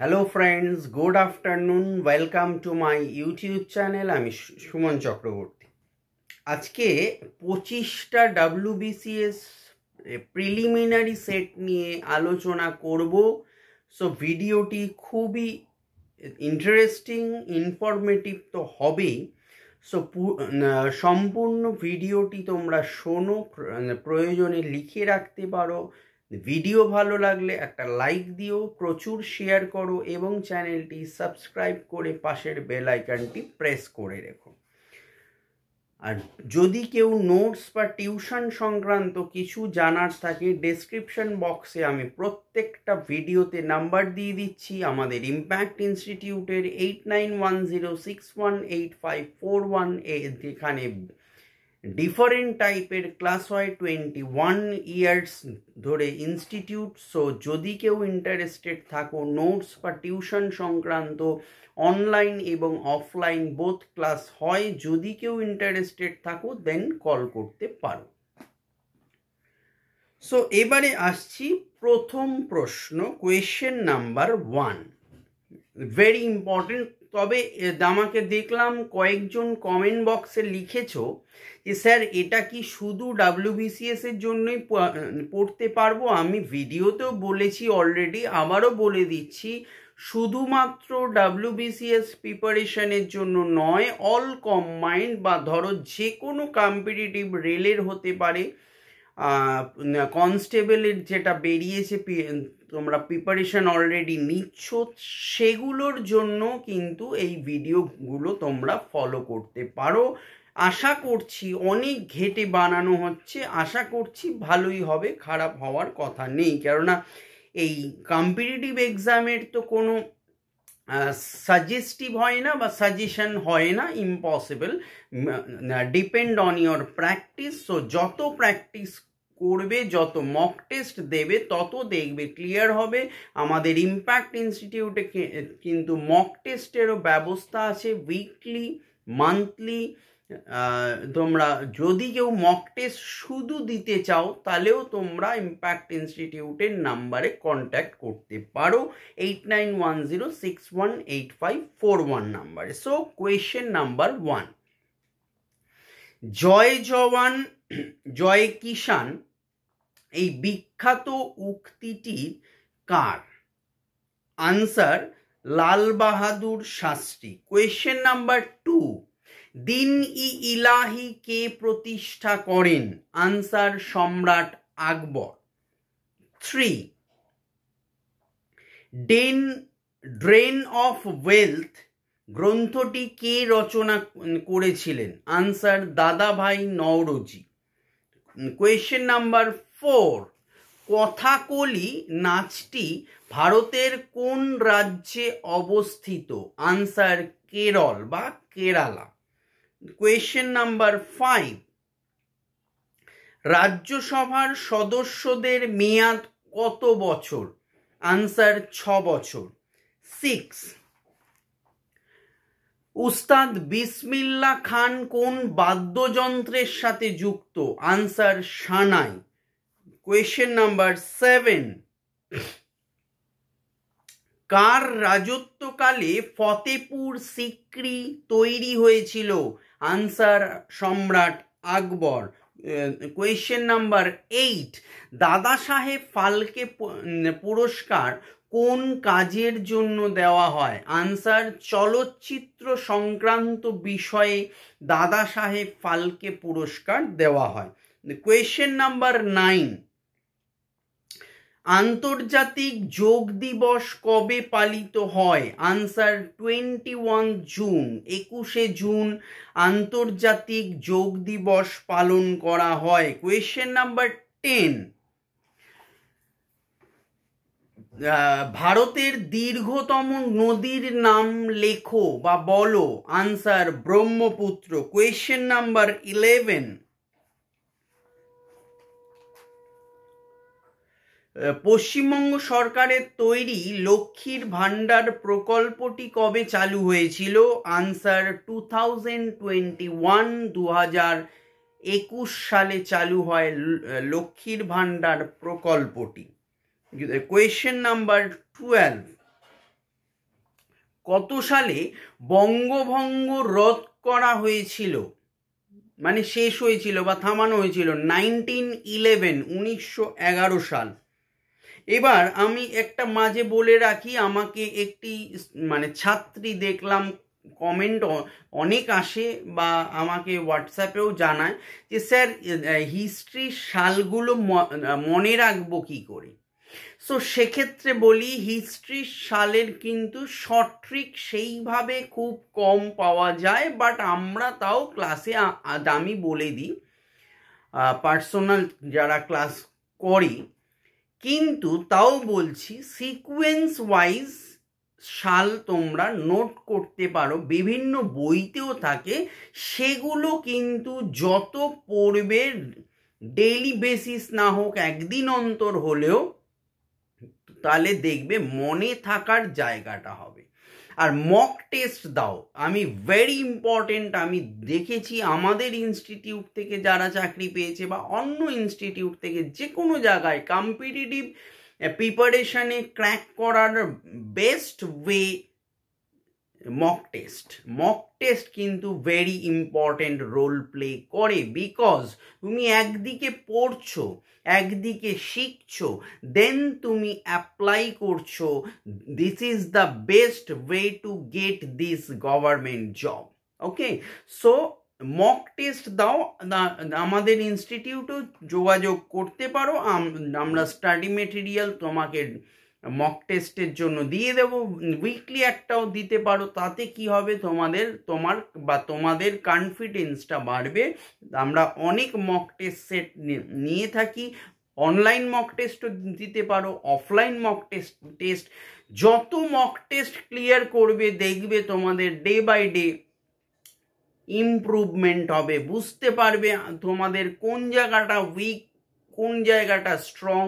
Hello friends, good afternoon. Welcome to my YouTube channel. আমি সুমন চক্রবর্তী। আজকে 25টা WBCS preliminary set নিয়ে আলোচনা করব। সো ভিডিওটি খুবই ইন্টারেস্টিং, ইনফরমেটিভ তো হবেই। সো সম্পূর্ণ ভিডিওটি তোমরা শোনো, প্রয়োজনে লিখে রাখতে পারো। ভিডিও ভালো লাগলে একটা লাইক দিও, প্রচুর শেয়ার করো এবং চ্যানেলটি সাবস্ক্রাইব করে পাশের বেল আইকনটি প্রেস করে রেখো। আর যদি কেউ নোটস বা টিউশন সংক্রান্ত কিছু জানার থাকে, ডেসক্রিপশন বক্সে আমি প্রত্যেকটা ভিডিওতে নাম্বার দিয়ে দিচ্ছি। আমাদের ইম্প্যাক্ট ইনস্টিটিউটের 8910618541 যেখানে ডিফারেন্ট টাইপের ক্লাস হয়, 21 ইয়ার্স ধরে ইনস্টিটিউট। সো যদি কেউ ইন্টারেস্টেড থাকো নোটস বা টিউশন সংক্রান্ত, অনলাইন এবং অফলাইন বোথ ক্লাস হয়, যদি কেউ ইন্টারেস্টেড থাকো দেন কল করতে পারো। সো এবারে আসছি প্রথম প্রশ্ন, কোয়েশ্চেন নাম্বার 1, ভেরি ইম্পর্টেন্ট। তবে আমাকে দেখলাম কয়েকজন কমেন্ট বক্সে লিখেছো যে স্যার এটা কি শুধু WBCS এর জন্যই পড়তে পারবো? আমি ভিডিওতেও বলেছি অলরেডি, আবারও বলে দিচ্ছি, শুধুমাত্র WBCS প্রিপারেশনের জন্য নয়, অল কম্বাইন্ড বা ধরো যে কোনো কম্পিটিটিভ রেলের হতে পারে, কনস্টেবলের যেটা বেরিয়েছে তোমরা প্রিপারেশন অলরেডি নিচ্ছ, সেগুলোর জন্য কিন্তু এই ভিডিওগুলো তোমরা ফলো করতে পারো। আশা করছি অনেক ঘেটে বানানো হচ্ছে, আশা করছি ভালোই হবে, খারাপ হওয়ার কথা নেই। কেননা এই কম্পিটিটিভ এক্সামের তো কোনো সাজেস্টিভ হয় না বা সাজেশন হয় না, impossible, depend on your practice. So যত প্র্যাকটিস করবে, যত মক টেস্ট দেবে, তত দেখবে ক্লিয়ার হবে। আমাদের ইম্প্যাক্ট ইনস্টিটিউটে কিন্তু মক টেস্টেরও ব্যবস্থা আছে, উইকলি, মান্থলি। তোমরা যদি কেউ মক টেস্ট শুধু দিতে চাও তাহলেও তোমরা ইম্প্যাক্ট ইনস্টিটিউটের নাম্বারে কন্ট্যাক্ট করতে পারো, 8910618541 নাম্বারে। সো কোয়েশ্চেন নাম্বার 1, জয় জওয়ান জয় কিষান এই বিখ্যাত উক্তিটি কার? Answer Lal Bahadur Shastri. Question number 2, দিন ই ইলাহি কে প্রতিষ্ঠা করেন? আনসার সম্রাট আকবর। 3, ড্রেন অফ ওয়েলথ গ্রন্থটি কে রচনা করেছিলেন? আনসার দাদাভাই নওরোজি। কোয়েশ্চেন নাম্বার 4, কথাকলি নাচটি ভারতের কোন রাজ্যে অবস্থিত? আনসার কেরল বা কেরালা। কোয়েশ্চেন নাম্বার 5, রাজ্যসভার সদস্যদের মেয়াদ কত বছর? আনসার 6 বছর। 6, উস্তাদ বিসমিল্লাহ খান কোন বাদ্যযন্ত্রের সাথে যুক্ত? আনসার সানাই। কোয়েশ্চেন নাম্বার 7, কার রাজত্বকালে ফতেপুর সিক্রি তৈরি হয়েছিল? আনসার সম্রাট আকবর। কোয়েশ্চেন নাম্বার 8, দাদা সাহেব ফালকে পুরস্কার কোন কাজের জন্য দেওয়া হয়? আনসার চলচ্চিত্র সংক্রান্ত বিষয়ে দাদা সাহেব ফালকে পুরস্কার দেওয়া হয়। কোয়েশ্চেন নাম্বার 9, আন্তর্জাতিক যোগ দিবস কবে পালিত হয়? Answer 21 June. 21শে জুন আন্তর্জাতিক যোগ দিবস পালন করা হয়। কোয়েশ্চেন নাম্বার 10, ভারতের দীর্ঘতম নদীর নাম লেখো বা বলো। Answer Brahmaputra. Question number 11, Paschimbanga সরকারের তৈরি লক্ষ্মীর ভাণ্ডার প্রকল্পটি কবে চালু হয়েছিল? আনসার 2021, 2021 সালে চালু হয় লক্ষ্মীর ভাণ্ডার প্রকল্পটি। কোয়েশ্চেন নাম্বার 12, কত সালে বঙ্গভঙ্গ রদ করা হয়েছিল, মানে শেষ হয়েছিল বা থামানো হয়েছিল? 1911 সাল। এবার আমি একটা মাঝে বলে রাখি, আমাকে একটি মানে ছাত্রী দেখলাম কমেন্ট অনেক আসে বা আমাকে হোয়াটসঅ্যাপেও জানায় যে স্যার হিস্ট্রির সালগুলো মনে রাখবো কি করে। সো সেক্ষেত্রে বলি, হিস্ট্রির সালের কিন্তু সঠিক সেইভাবে খুব কম পাওয়া যায়, বাট আমরা তাও ক্লাসে আমি বলে দিই পার্সোনাল যারা ক্লাস করি, কিন্তু তাও বলছি সিকোয়েন্স ওয়াইজ সাল তোমরা নোট করতে পারো, বিভিন্ন বইতেও থাকে, সেগুলো কিন্তু যত পড়বে ডেইলি বেসিস না হোক একদিন অন্তর হলেও, তাহলে দেখবে মনে থাকার জায়গাটা হবে। আর মক টেস্ট দাও, আমি ভেরি ইম্পর্টেন্ট, আমি দেখেছি আমাদের ইনস্টিটিউট থেকে যারা চাকরি পেয়েছে বা অন্য ইনস্টিটিউট থেকে যে কোনো জায়গায় কম্পিটিটিভ প্রিপারেশনে ক্র্যাক করার বেস্ট ওয়ে মক টেস্ট কিন্তু ভেরি ইম্পর্টেন্ট রোল প্লে করে, বিকজ তুমি একদিকে পড়ছো, একদিকে শিখছো, দেন তুমি অ্যাপ্লাই করছো। This is the best way to get this government job. Okay, so mock test দাও, আমাদের ইনস্টিটিউটেও যোগাযোগ করতে পারো, আমরা স্টাডি মেটেরিয়াল তোমাকে মক টেস্টের জন্য দিয়ে দেব, উইকলি একটাও দিতে পারো। তাতে কি হবে, তোমাদের কনফিডেন্সটা বাড়বে। আমরা অনেক মক টেস্ট সেট নিয়ে থাকি, অনলাইন মক টেস্টও দিতে পারো, অফলাইন মক টেস্ট। যত মক টেস্ট ক্লিয়ার করবে দেখবে তোমাদের ডে বাই ডে ইমপ্রুভমেন্ট হবে, বুঝতে পারবে তোমাদের কোন জায়গাটা উইক, কোন জায়গাটা স্ট্রং।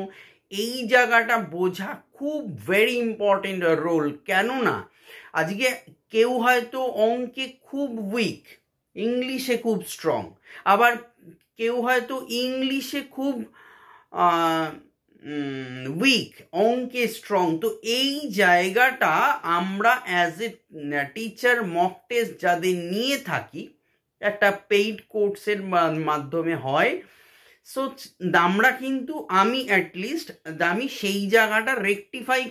এই জায়গাটা বোঝা খুব ভেরি ইম্পর্টেন্ট রোল। কেননা আজকে কেউ হয়তো অঙ্কে খুব উইক, ইংলিশে খুব স্ট্রং, আবার কেউ হয়তো ইংলিশে খুব উইক, অঙ্কে স্ট্রং। তো এই জায়গাটা আমরা as a teacher mock test যাদের নিয়ে থাকি, একটা পেইড কোর্সের মাধ্যমে হয়, সো আমরা কিন্তু আমি সেই জায়গাটা রেকটিফাই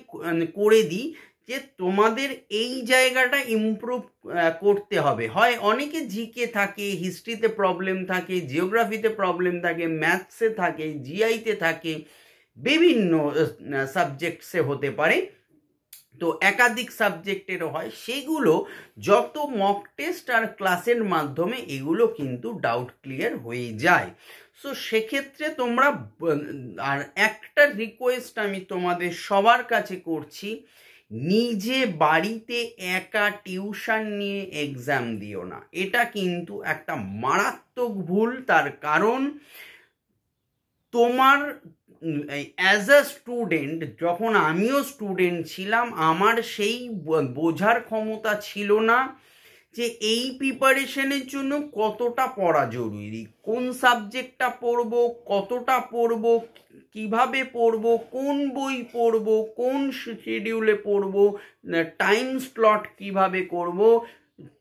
করে দিই যে তোমাদের এই জায়গাটা ইমপ্রুভ করতে হবে। হয় অনেকে জিকে থাকে, হিস্ট্রিতে প্রবলেম থাকে, জিওগ্রাফিতে প্রবলেম থাকে, ম্যাথসে থাকে, জিআইতে থাকে, বিভিন্ন সাবজেক্টসে হতে পারে, তো একাধিক সাবজেক্টেরও হয়। সেগুলো যত মক টেস্ট আর ক্লাসের মাধ্যমে এগুলো কিন্তু ডাউট ক্লিয়ার হয়ে যায়। সো সেক্ষেত্রে তোমরা, আর একটা রিকোয়েস্ট আমি তোমাদের সবার কাছে করছি, নিজে বাড়িতে একা টিউশন নিয়ে এক্সাম দিও না। এটা কিন্তু একটা মারাত্মক ভুল। তার কারণ তোমার অ্যাজ আ স্টুডেন্ট, যখন আমিও স্টুডেন্ট ছিলাম, আমার সেই বোঝার ক্ষমতা ছিল না যে এই প্রিপারেশনের জন্য কতটা পড়া জরুরি, কোন সাবজেক্টটা পড়বো, কতটা পড়বো, কিভাবে পড়বো, কোন বই পড়বো, কোন শিডিউলে পড়বো, টাইম স্লট কিভাবে করব,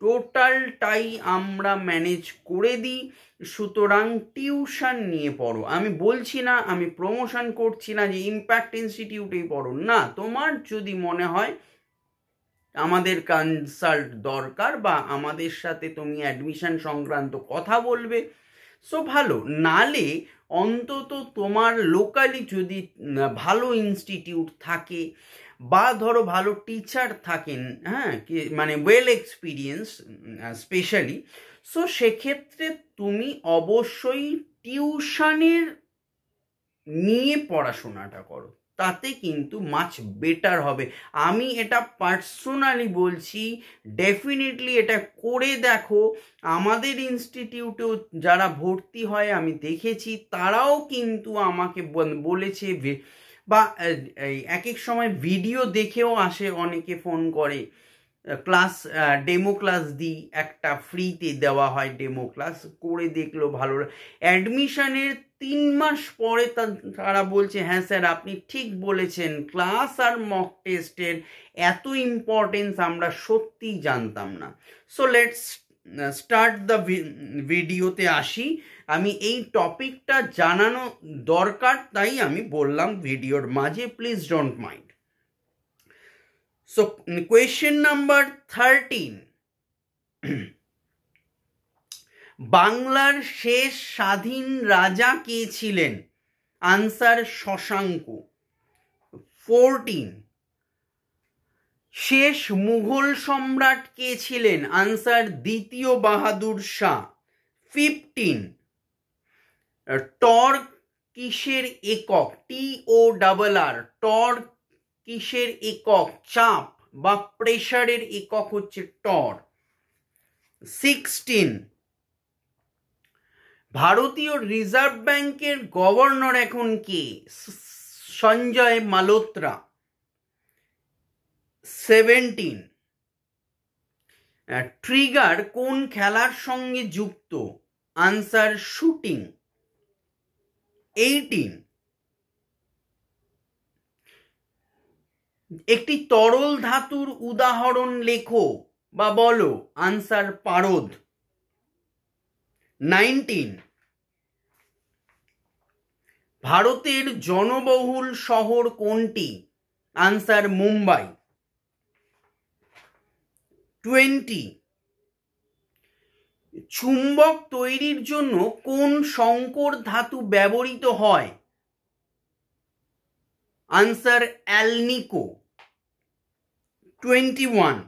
টোটালটাই আমরা ম্যানেজ করে দিই। সুতরাং টিউশন নিয়ে পড়ো। আমি বলছি না, আমি প্রমোশন করছি না যে ইম্প্যাক্ট ইনস্টিটিউটেই পড়ো, না। তোমার যদি মনে হয় আমাদের কনসাল্ট দরকার বা আমাদের সাথে তুমি অ্যাডমিশন সংক্রান্ত কথা বলবে, সো ভালো। নালে অন্তত তোমার লোকালি যদি ভালো ইনস্টিটিউট থাকে বা ধরো ভালো টিচার থাকেন, হ্যাঁ, মানে ওয়েল এক্সপিরিয়েন্স স্পেশালি, সো সেক্ষেত্রে তুমি অবশ্যই টিউশনের নিয়ে পড়াশোনাটা করো, তাতে কিন্তু মাচ বেটার হবে। আমি এটা পার্সোনালি বলছি, ডেফিনেটলি এটা করে দেখো। আমাদের ইনস্টিটিউটেও যারা ভর্তি হয় আমি দেখেছি, তারাও কিন্তু আমাকে বলেছে, বা এক এক সময় ভিডিও দেখেও আসে, অনেকে ফোন করে, ক্লাস ডেমো ক্লাস দিই, একটা ফ্রিতে দেওয়া হয় ডেমো ক্লাস, করে দেখলো ভালো। অ্যাডমিশনের 3 মাস পরে তারা বলছে হ্যাঁ স্যার আপনি ঠিক বলেছেন, ক্লাস আর মক টেস্টের এত ইম্পর্টেন্স আমরা সত্যিই জানতাম না। সো লেটস স্টার্ট দ্য ভিডিওতে আসি। আমি এই টপিকটা জানানো দরকার তাই আমি বললাম ভিডিওর মাঝে, please don't mind. So question number 13, বাংলার শেষ স্বাধীন রাজা কে ছিলেন? আনসার শশাঙ্ক। 14, শেষ মুঘল সম্রাট কে ছিলেন? আনসার দ্বিতীয় বাহাদুর শাহ। 15, টর্ক কিসের একক? TORR, টর্ক কিসের একক? চাপ বা প্রেসারের একক হচ্ছে টর। 16, ভারতীয় রিজার্ভ ব্যাংকের গভর্নর এখন কে? সঞ্জয় মালহোত্রা। 17, ট্রিগার কোন খেলার সঙ্গে যুক্ত? Answer shooting. 18, একটি তরল ধাতুর উদাহরণ লেখো বা বলো। আনসার পারদ। 19, ভারতের জনবহুল শহর কোনটি? আনসার মুম্বাই। 20, চুম্বক তৈরির জন্য কোন সংকর ধাতু ব্যবহৃত হয়? Answer alnico. 21,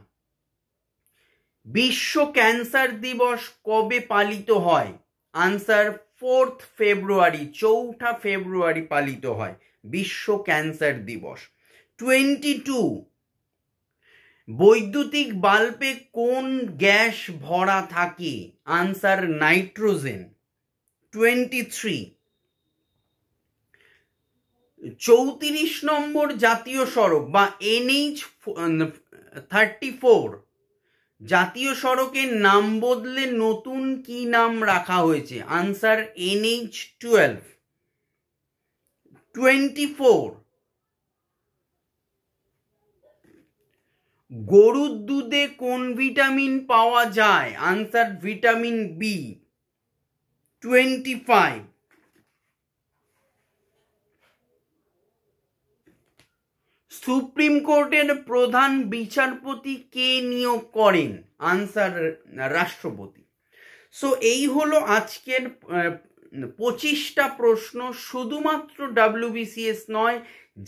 বিশ্ব ক্যান্সার দিবস কবে পালিত হয়? আনসার 4th ফেব্রুয়ারি, 4 ফেব্রুয়ারি পালিত হয় বিশ্ব ক্যান্সার দিবস। 22, বৈদ্যুতিক বাল্বে কোন গ্যাস ভরা থাকে? Answer nitrogen. 23, 34 নম্বর জাতীয় সড়ক বা NH34 জাতীয় সড়কের নাম বদলে নতুন কি নাম রাখা হয়েছে? Answer NH12। 24, গরুর দুধে কোন ভিটামিন পাওয়া যায়? Answer vitamin B. 25, সুপ্রিম কোর্টের প্রধান বিচারপতি কে নিয়োগ করেন? আনসার রাষ্ট্রপতি। সো এই হলো আজকের 25টা প্রশ্ন। শুধুমাত্র WBCS নয়,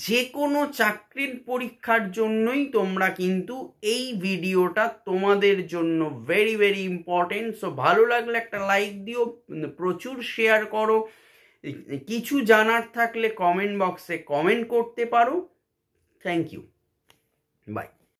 যে কোনো চাকরির পরীক্ষার জন্যই তোমরা কিন্তু এই ভিডিওটা তোমাদের জন্য ভেরি ভেরি ইম্পর্টেন্ট। সো ভালো লাগলে একটা লাইক দিও, প্রচুর শেয়ার করো, কিছু জানার থাকলে কমেন্ট বক্সে কমেন্ট করতে পারো। Thank you. Bye.